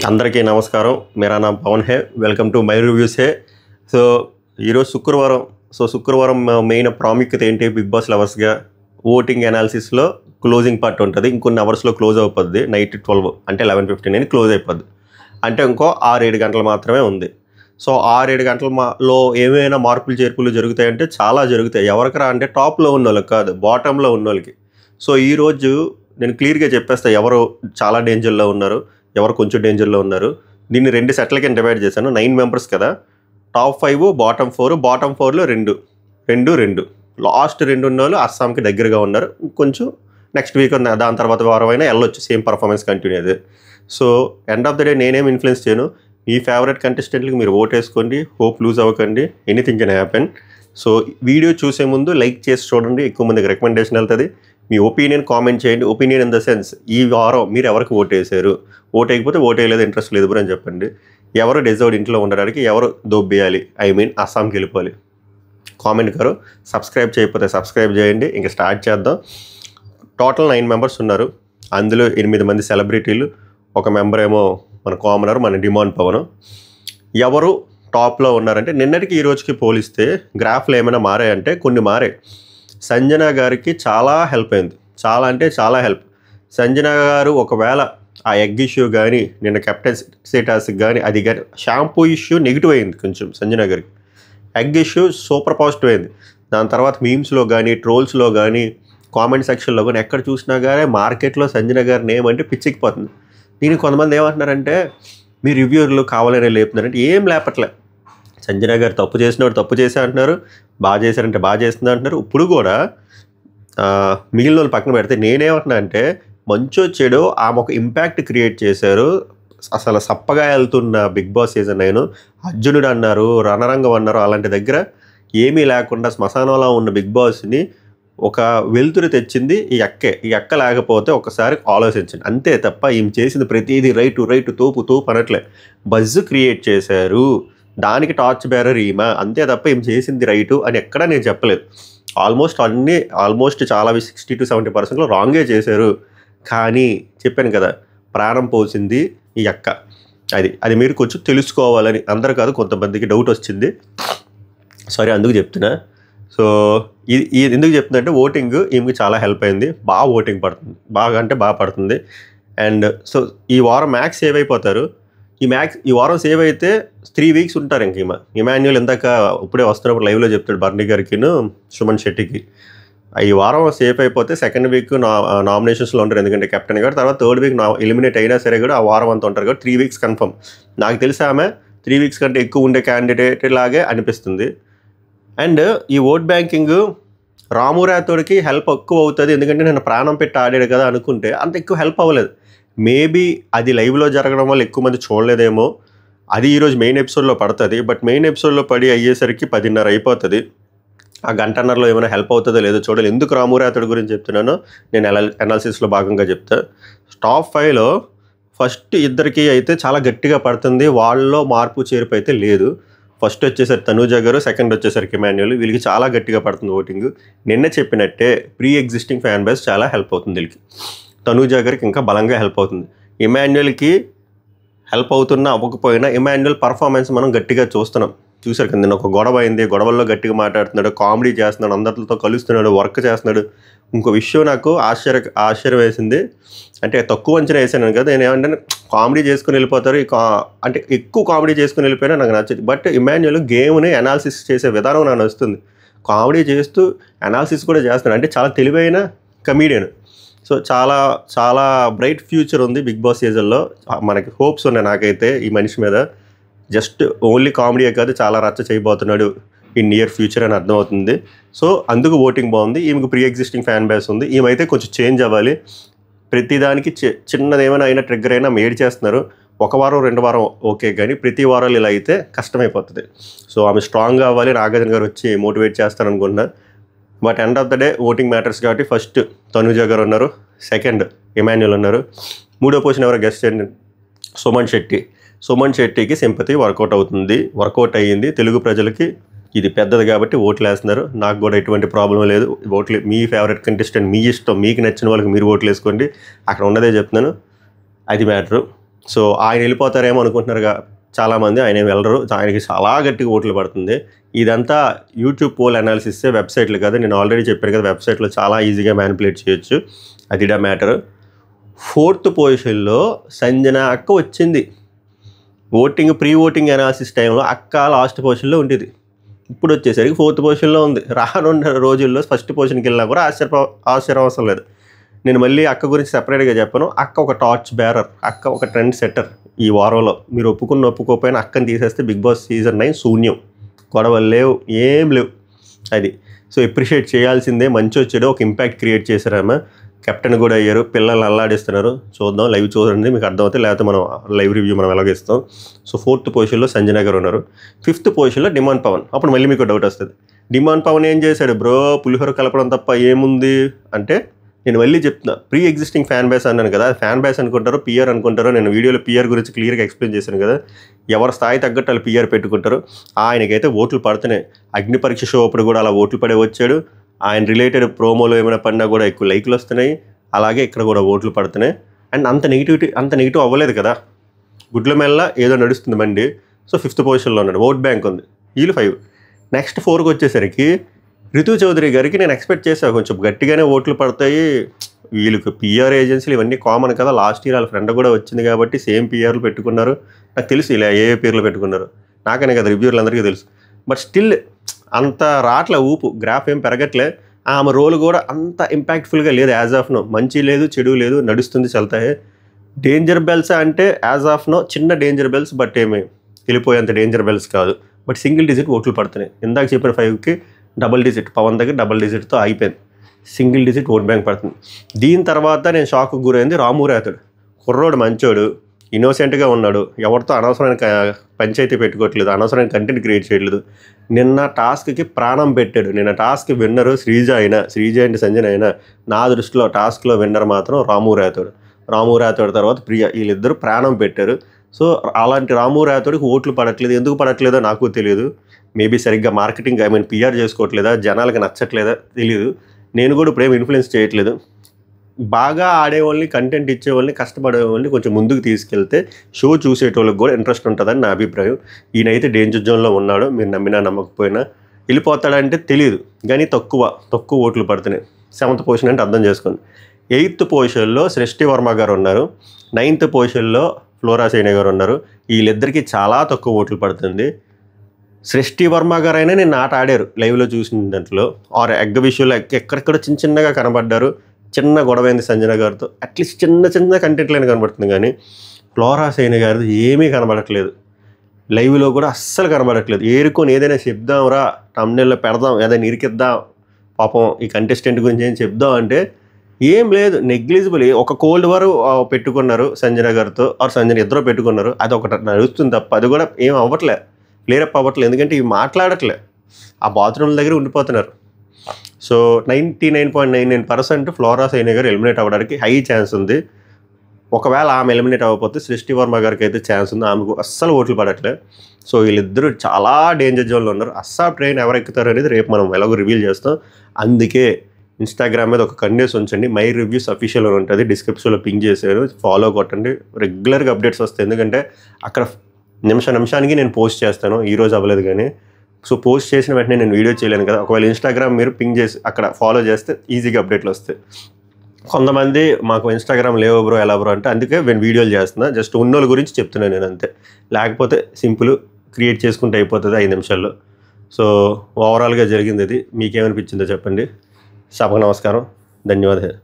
అందరికీ నమస్కారం. मेरा नाम पवन है. వెల్కమ్ టు మై రివ్యూస్ है. సో ఈరోజు శుక్రవారం మెయిన్ ప్రాముఖ్యత ఏంటి? బిగ్ బాస్ లవర్స్గా ఓటింగ్ అనాలిసిస్లో క్లోజింగ్ పార్ట్ ఉంటుంది. ఇంకొన్ని అవర్స్లో క్లోజ్ అయిపోద్ది. నైట్ 12 అంటే 11:59 క్లోజ్ అయిపోద్ది. అంటే ఇంకో 6-7 గంటలు మాత్రమే ఉంది. సో 6-7 గంటలలో ఏమైనా మార్పులు చేర్పులు జరుగుతాయంటే చాలా జరుగుతాయి. ఎవరికరా అంటే టాప్లో ఉన్న వాళ్ళకి కాదు, బాటంలో ఉన్న వాళ్ళకి. సో ఈరోజు నేను క్లియర్గా చెప్పేస్తా ఎవరు చాలా డేంజర్లో ఉన్నారు, ఎవరు కొంచెం డేంజర్లో ఉన్నారు. దీన్ని 2 సెట్ల కింద డివైడ్ చేశాను. 9 మెంబర్స్ కదా, టాప్ 5 బాటమ్ 4. బాటమ్ 4లో 2 లాస్ట్ 2 ఉన్న వాళ్ళు అస్సాంకి దగ్గరగా ఉన్నారు. కొంచెం నెక్స్ట్ వీక్ దాని తర్వాత వారమైనా వెళ్ళొచ్చు, సేమ్ పర్ఫార్మెన్స్ కంటిన్యూ అయ్యేది. So end of the day నేనేం ఇన్ఫ్లుయెన్స్ చేయను. మీ ఫేవరెట్ కంటెస్టెంట్కి మీరు ఓట్ వేసుకోండి, హోప్ లూజ్ అవ్వకండి, anything can happen. So video చూసే ముందు లైక్ చేసి చూడండి, ఎక్కువ మందికి రికమెండేషన్ వెళ్తుంది. మీ ఒపీనియన్ కామెంట్ చేయండి. ఒపీనియన్ ఇన్ ద సెన్స్ ఈ వారం మీరు ఎవరికి ఓట్ వేసారు, ఓట్ వేయకపోతే ఓట్ వేయలేదు, ఇంట్రెస్ట్ లేదు అని చెప్పండి. ఎవరు డిజర్వ్డ్ ఇంట్లో ఉండడానికి, ఎవరు దొబ్బేయాలి, అస్సాంకి వెళ్ళిపోవాలి, కామెంట్ కరో. సబ్స్క్రైబ్ చేయకపోతే సబ్స్క్రైబ్ చేయండి. ఇంకా స్టార్ట్ చేద్దాం. టోటల్ 9 మెంబర్స్ ఉన్నారు. అందులో 8 మంది సెలబ్రిటీలు, ఒక మెంబర్ ఏమో మన కామనర్, మన డిమాండ్ పవన్. ఎవరు టాప్లో ఉన్నారంటే నిన్నటికి ఈ రోజుకి పోలిస్తే గ్రాఫ్లు ఏమైనా మారాయంటే కొన్ని మారాయి. సంజన గారికి చాలా హెల్ప్ అయింది, చాలా అంటే చాలా హెల్ప్. సంజన గారు ఒకవేళ ఆ ఎగ్ ఇష్యూ కానీ, నిన్న కెప్టెన్ స్టేటస్కి కానీ, అది కానీ షాంపూ ఇష్యూ నెగిటివ్ అయింది కొంచెం సంజన గారికి. ఎగ్ ఇష్యూ సూపర్ పాజిటివ్ అయింది. దాని తర్వాత మీమ్స్లో కానీ, ట్రోల్స్లో కానీ, కామెంట్ సెక్షన్లో కానీ ఎక్కడ చూసినా కానీ మార్కెట్లో సంజన గారి నేమ్ అంటే పిచ్చికిపోతుంది. దీనికి కొంతమంది ఏమంటున్నారంటే మీ రివ్యూర్లు కావాలనే లేపుతున్నారంటే ఏం లేపట్లే. సంజన గారు తప్పు చేసినవాడు తప్పు చేసే అంటున్నారు, బాగా చేశారంటే బాగా చేస్తుంది అంటున్నారు. ఇప్పుడు కూడా మిగిలిన వాళ్ళు పక్కన పెడితే నేనేమంటున్నా అంటే మంచో చెడో ఆమె ఒక ఇంపాక్ట్ క్రియేట్ చేశారు. అసలు సప్పగా వెళ్తున్న బిగ్ బాస్ సీజన్ 9 అర్జునుడు అన్నారు, రణరంగం అన్నారు, అలాంటి దగ్గర ఏమీ లేకుండా శ్మశానంలో ఉన్న బిగ్ బాస్ని ఒక వెలుతురు తెచ్చింది ఈ అక్క లేకపోతే ఒకసారి ఆలోచించండి. అంతే తప్ప ఈమె చేసింది ప్రతిదీ రైటు తోపు అనట్లే. బజ్ క్రియేట్ చేశారు, దానికి టార్చ్ బేరర్ ఈమె, అంతే తప్ప ఏం చేసింది రైటు అని ఎక్కడా నేను చెప్పలేదు. ఆల్మోస్ట్ చాలా 60-70% రాంగే చేశారు. కానీ చెప్పాను కదా, ప్రాణం పోసింది ఈ అక్క. అది మీరు కొంచెం తెలుసుకోవాలని, అందరు కాదు కొంతమందికి డౌట్ వచ్చింది. సారీ, అందుకు చెప్తున్నా. సో ఇది ఎందుకు చెప్తున్నా అంటే ఓటింగ్ ఈమెకి చాలా హెల్ప్ అయింది. బాగా ఓటింగ్ పడుతుంది, బాగా పడుతుంది. అండ్ సో ఈ వారం మ్యాక్స్ సేవ్ అయిపోతారు. ఈ వారం సేవ్ అయితే 3 వీక్స్ ఉంటారు. ఇంక ఇమాన్యుయల్ ఇందాక ఇప్పుడే వస్తున్నప్పుడు లైవ్లో చెప్తాడు బర్నీ గారికిను సుమన్ శెట్టికి. ఈ వారం సేఫ్ అయిపోతే సెకండ్ వీక్ నామినేషన్స్లో ఉంటారు, ఎందుకంటే కెప్టెన్ గారు. తర్వాత థర్డ్ వీక్ ఎలిమినేట్ అయినా సరే కూడా ఆ వారం అంతా ఉంటారు కాబట్టి 3 వీక్స్ కన్ఫర్మ్. నాకు తెలిసి ఆమె 3 వీక్స్ కంటే ఎక్కువ ఉండే క్యాండిడేట్ లాగే అనిపిస్తుంది. అండ్ ఈ ఓట్ బ్యాంకింగ్ రాము రాథోడ్కి హెల్ప్ ఎక్కువ అవుతుంది, ఎందుకంటే నేను ప్రాణం పెట్టి ఆడాడు కదా అనుకుంటే అంత ఎక్కువ హెల్ప్ అవ్వలేదు. మేబీ అది లైవ్లో జరగడం వల్ల ఎక్కువ మంది చూడలేదేమో. అది ఈరోజు మెయిన్ ఎపిసోడ్లో పడుతుంది. బట్ మెయిన్ ఎపిసోడ్లో పడి అయ్యేసరికి 10:30 అయిపోతుంది. ఆ గంటన్నరలో ఏమైనా హెల్ప్ అవుతుందో లేదో చూడాలి. ఎందుకు రాము రాథోడ్ గురించి చెప్తున్నానో నేను అనాలిసిస్లో భాగంగా చెప్తా. టాప్ 5లో ఫస్ట్ ఇద్దరికి అయితే చాలా గట్టిగా పడుతుంది, వాళ్ళలో మార్పు చేర్పు అయితే లేదు. ఫస్ట్ వచ్చేసరికి తనూజ గారు, సెకండ్ వచ్చేసరికి ఇమాన్యుయల్. వీళ్ళకి చాలా గట్టిగా పడుతుంది ఓటింగ్. నిన్న చెప్పినట్టే ప్రీ ఎగ్జిస్టింగ్ ఫ్యాన్ బేస్ చాలా హెల్ప్ అవుతుంది వీళ్ళకి. తనూజ గారికి ఇంకా బలంగా హెల్ప్ అవుతుంది. ఇమాన్యుయల్కి హెల్ప్ అవుతున్నా అవ్వకపోయినా ఇమాన్యుయల్ పర్ఫార్మెన్స్ మనం గట్టిగా చూసారు కదా. నేను ఒక గొడవ అయింది, గొడవల్లో గట్టిగా మాట్లాడుతున్నాడు, కామెడీ చేస్తున్నాడు, అందరితో కలుస్తున్నాడు, వర్క్ చేస్తున్నాడు. ఇంకో విషయం నాకు ఆశ్చర్యం వేసింది, అంటే తక్కువ అంచనా వేసాను కదా నేను. ఏమంటే కామెడీ చేసుకుని వెళ్ళిపోతారు, అంటే ఎక్కువ కామెడీ చేసుకుని వెళ్ళిపోయినా నాకు నచ్చదు. బట్ ఇమాన్యుయల్ గేమ్ని అనాలిసిస్ చేసే విధానం నాకు నచ్చుతుంది. కామెడీ చేస్తూ అనాలిసిస్ కూడా చేస్తున్నాడు, అంటే చాలా తెలివైన కమీడియన్. సో చాలా బ్రైట్ ఫ్యూచర్ ఉంది బిగ్ బాస్ సీజన్లో. మనకి హోప్స్ ఉన్నాయి నాకైతే ఈ మనిషి మీద. జస్ట్ ఓన్లీ కామెడీయే కాదు, చాలా రచ్చ చేయబోతున్నాడు ఇన్ నియర్ ఫ్యూచర్ అని అర్థమవుతుంది. సో అందుకు ఓటింగ్ బాగుంది. ఈమెకు ప్రీ ఎగ్జిస్టింగ్ ఫ్యాన్ బేస్ ఉంది. ఈమైతే కొంచెం చేంజ్ అవ్వాలి. ప్రతిదానికి చిన్నది ఏమైనా అయినా ట్రిగ్గర్ అయినా మేడ్ చేస్తున్నారు. 1 వారం 2 వారం ఓకే, కానీ ప్రతి వారాలు ఇలా అయితే కష్టమైపోతుంది. సో ఆమె స్ట్రాంగ్గా అవ్వాలి. నాగార్జున గారు వచ్చి మోటివేట్ చేస్తారనుకుంటున్నా. But end of the day voting matters కాబట్టి ఫస్ట్ తనూజ గారు ఉన్నారు, సెకండ్ ఇమాన్యుయల్ ఉన్నారు, మూడో పొజిషన్ ఎవరో గెస్ట్ చేయండి, సుమన్ శెట్టికి సింపతి వర్కౌట్ అయ్యింది. తెలుగు ప్రజలకి ఇది పెద్దది కాబట్టి ఓట్లు వేస్తున్నారు. నాకు కూడా ఎటువంటి ప్రాబ్లం లేదు. ఓట్లు మీ ఫేవరెట్ కంటెస్టెంట్ మీ ఇష్టం, మీకు నచ్చిన వాళ్ళకి మీరు ఓట్లు వేసుకోండి. అక్కడ ఉన్నదే చెప్తున్నాను, అది మ్యాటరు. సో ఆయన వెళ్ళిపోతారేమో అనుకుంటున్నారు చాలామంది. ఆయన ఏమి వెళ్ళరు. ఆయనకి చాలా గట్టిగా ఓట్లు పడుతుంది. ఇదంతా యూట్యూబ్ పోల్ అనాలిసిస్ వెబ్సైట్లు కదా. నేను ఆల్రెడీ చెప్పాను కదా, వెబ్సైట్లో చాలా ఈజీగా మ్యానిపులేట్ చేయొచ్చు. అదిడా మ్యాటర్. 4th పొజిషన్లో సంజన అక్క వచ్చింది. ప్రీ ఓటింగ్ అనాలిసిస్ టైంలో అక్క లాస్ట్ పొజిషన్లో ఉండేది. ఇప్పుడు వచ్చేసరికి 4th పొజిషన్లో ఉంది. రానున్న రోజుల్లో ఫస్ట్ పొజిషన్కి వెళ్ళినా కూడా ఆశ్చర్యం అవసరం లేదు. నేను మళ్ళీ అక్క గురించి సెపరేట్గా చెప్పాను. అక్క ఒక టార్చ్ బేరర్, అక్క ఒక ట్రెండ్ సెట్టర్. ఈ వారంలో మీరు ఒప్పుకోకపోయినా అక్కని తీసేస్తే బిగ్ బాస్ సీజన్ 9 శూన్యం. గొడవలు లేవు, ఏం లేవు. అది సో ఎప్రిషియేట్ చేయాల్సిందే. మంచి వచ్చాడు, ఒక ఇంపాక్ట్ క్రియేట్ చేశారామా. కెప్టెన్ కూడా అయ్యారు. పిల్లల్ని అల్లాడిస్తున్నారు. చూద్దాం, లైవ్ చూడండి, మీకు అర్థమవుతుంది. లేకపోతే మనం లైవ్ రివ్యూ మనం ఎలాగిస్తాం. సో 4th పొజిషన్లో సంజన గారు ఉన్నారు. 5th పొజిషన్లో డిమాండ్ పవన్. అప్పుడు మళ్ళీ మీకు డౌట్ వస్తుంది, డిమాండ్ పవన్ ఏం చేశాడు బ్రో? పులిహోర కలపడం తప్ప ఏముంది అంటే, నేను మళ్ళీ చెప్తున్నా, ప్రీ ఎగ్జిస్టింగ్ ఫ్యాన్ బేస్ అన్నాను కదా. ఫ్యాన్ బేస్ అనుకుంటారో పిఆర్ అనుకుంటారో. నేను వీడియోలో పిఆర్ గురించి క్లియర్గా ఎక్స్ప్లెయిన్ చేశాను కదా. ఎవరి స్థాయి తగ్గట్టు వాళ్ళు పిఆర్ పెట్టుకుంటారు. ఆయనకైతే ఓట్లు పడుతున్నాయి. అగ్ని పరీక్ష షో అప్పుడు కూడా అలా ఓట్లు పడే వచ్చాడు. ఆయన రిలేటెడ్ ప్రోమోలో ఏమైనా పడినా కూడా ఎక్కువ లైక్లు వస్తున్నాయి. అలాగే ఇక్కడ కూడా ఓట్లు పడుతున్నాయి. అండ్ అంత నెగిటివ్ అవ్వలేదు కదా. గుడ్ల మెల్ల ఏదో నడుస్తుంది బండి. సో 5th పొజిషన్లో ఉన్నాడు. ఓట్ బ్యాంక్ ఉంది. వీళ్ళు 5. నెక్స్ట్ 4కి వచ్చేసరికి రితు చౌదరి గారికి నేను ఎక్స్పెక్ట్ చేశాను కొంచెం గట్టిగానే ఓట్లు పడతాయి. వీళ్ళకి పిఆర్ ఏజెన్సీలు ఇవన్నీ కామన్ కదా. లాస్ట్ ఇయర్ వాళ్ళ ఫ్రెండ్ కూడా వచ్చింది కాబట్టి సేమ్ పిఆర్లు పెట్టుకున్నారు. నాకు తెలుసు ఇలా ఏ పేర్లు పెట్టుకున్నారు, నాకనే కదా, రివ్యూర్లు అందరికీ తెలుసు. బట్ స్టిల్ అంత రాట్ల ఊపు, గ్రాఫ్ ఏం పెరగట్లే. ఆమె రోల్ కూడా అంత ఇంపాక్ట్ఫుల్గా లేదు యాజ్ ఆఫ్ నో. మంచి లేదు, చెడు లేదు, నడుస్తుంది, చల్తాయి. డేంజర్ బెల్స్ అంటే యాజ్ ఆఫ్ నో చిన్న డేంజర్ బెల్స్, బట్ ఏమి వెళ్ళిపోయేంత డేంజర్ బెల్స్ కాదు. బట్ సింగిల్ డిజిట్ ఓట్లు పడుతున్నాయి. ఇందాక చెప్పిన 5కి డబుల్ డిజిట్, పవన్ దగ్గర డబుల్ డిజిట్తో అయిపోయింది. సింగిల్ డిజిట్ ఓట్ బ్యాంక్ పడుతుంది. దీని తర్వాత నేను షాక్కి గురైంది రాము రాథోడ్. కుర్రోడు మంచోడు, ఇన్నోసెంట్గా ఉన్నాడు. ఎవరితో అనవసరమైన పంచాయతీ పెట్టుకోవట్లేదు, అనవసరమైన కంటెంట్ క్రియేట్ చేయట్లేదు. నిన్న టాస్క్కి ప్రాణం పెట్టాడు. నిన్న task winner Sreeja and Sanjana అయినా. నా దృష్టిలో టాస్క్లో విన్నర్ మాత్రం రాము రాథోడ్ తర్వాత ప్రియా. వీళ్ళిద్దరూ ప్రాణం పెట్టారు. సో అలాంటి రాము రాథోడ్కి ఓట్లు పడట్లేదు. ఎందుకు పడట్లేదో నాకు తెలియదు. మేబీ సరిగ్గా మార్కెటింగ్ పిఆర్ చేసుకోవట్లేదా, జనాలకి నచ్చట్లేదా తెలియదు. నేను కూడా ఇప్పుడేం ఇన్ఫ్లుయెన్స్ చేయట్లేదు. బాగా ఆడేవాళ్ళని, కంటెంట్ ఇచ్చేవాళ్ళని, కష్టపడేవాళ్ళని కొంచెం ముందుకు తీసుకెళ్తే షో చూసేటోళ్ళకి కూడా ఇంట్రెస్ట్ ఉంటుందని నా అభిప్రాయం. ఈయనైతే డేంజర్ జోన్లో ఉన్నాడు. మీరు నమ్మినా నమ్మకపోయినా. వెళ్ళిపోతాడంటే తెలియదు, కానీ తక్కువ ఓట్లు పడుతున్నాయి. 7th పొజిషన్ అంటే అర్థం చేసుకోండి. 8th పొజిషన్లో సృష్టి వర్మ గారు ఉన్నారు. 9th పొజిషన్లో ఫ్లోరా సైని గారు ఉన్నారు. వీళ్ళిద్దరికీ చాలా తక్కువ ఓట్లు పడుతుంది. సృష్టి వర్మ గారు అయినా నేను ఆట ఆడారు లైవ్లో చూసిన దాంట్లో. ఆర్ ఎగ్ విషయంలో ఎక్కడెక్కడ చిన్నగా కనబడ్డారు. చిన్న గొడవైంది సంజన గారితో. అట్లీస్ట్ చిన్న కంటెంట్లైనా కనబడుతుంది, కానీ ఫ్లోరా సైని గారిది ఏమీ కనబడట్లేదు. లైవ్లో కూడా అస్సలు కనబడట్లేదు. ఏరుకొని ఏదైనా చెప్దాంరా, తమ్నెల్లో పెడదాం, ఏదైనా ఇరికిద్దాం, పాపం ఈ కంటెస్టెంట్ గురించి ఏం చెప్దాం అంటే ఏం లేదు. నెగ్లిజిబుల్. ఒక కోల్డ్ వార్ పెట్టుకున్నారు సంజన గారితో, ఆర్ సంజన ఇద్దరు పెట్టుకున్నారు. అది ఒకటి నడుస్తుంది తప్ప అది కూడా ఏం అవ్వట్లే, క్లియరప్ అవ్వట్లేదు. ఎందుకంటే ఇవి మాట్లాడట్లే, ఆ బాత్రూమ్ల దగ్గర ఉండిపోతున్నారు. సో 99.99% ఫ్లోరా సైని గారు ఎలిమినేట్ అవ్వడానికి హై ఛాన్స్ ఉంది. ఒకవేళ ఆమె ఎలిమినేట్ అవ్వకపోతే సృష్టి వర్మ గారికి అయితే ఛాన్స్ ఉంది. ఆమెకు అస్సలు ఓట్లు పడట్లే. సో వీళ్ళిద్దరూ చాలా డేంజర్ జోన్లో ఉన్నారు. అస్సాం ట్రైన్ ఎవరు ఎక్కుతారు అనేది రేపు మనం ఎలాగో రివీల్ చేస్తాం. అందుకే ఇన్స్టాగ్రామ్ మీద ఒక కన్నేసి ఉంచండి. మై రివ్యూస్ అఫీషియల్ అని ఉంటుంది, డిస్క్రిప్షన్లో పింక్ చేశాను, ఫాలో కొట్టండి. రెగ్యులర్గా అప్డేట్స్ వస్తాయి. ఎందుకంటే అక్కడ నిమిషానికి నేను పోస్ట్ చేస్తాను. ఈరోజు అవ్వలేదు కానీ. సో పోస్ట్ చేసిన వెంటనే నేను వీడియో చేయలేను కదా. ఒకవేళ ఇన్స్టాగ్రామ్ మీరు పింక్ చేసి అక్కడ ఫాలో చేస్తే ఈజీగా అప్డేట్లు వస్తాయి. కొంతమంది మాకు ఇన్స్టాగ్రామ్ లేవు బ్రో, ఎలా బ్రో అంటే అందుకే నేను వీడియోలు చేస్తున్నా. జస్ట్ ఉన్నోళ్ళ గురించి చెప్తున్నాను నేను అంతే. లేకపోతే సింపుల్ క్రియేట్ చేసుకుంటే అయిపోతుంది 5 నిమిషాల్లో. సో ఓవరాల్గా జరిగింది ఇది. మీకేమనిపించిందో చెప్పండి. సభకు నమస్కారం, ధన్యవాదాలు.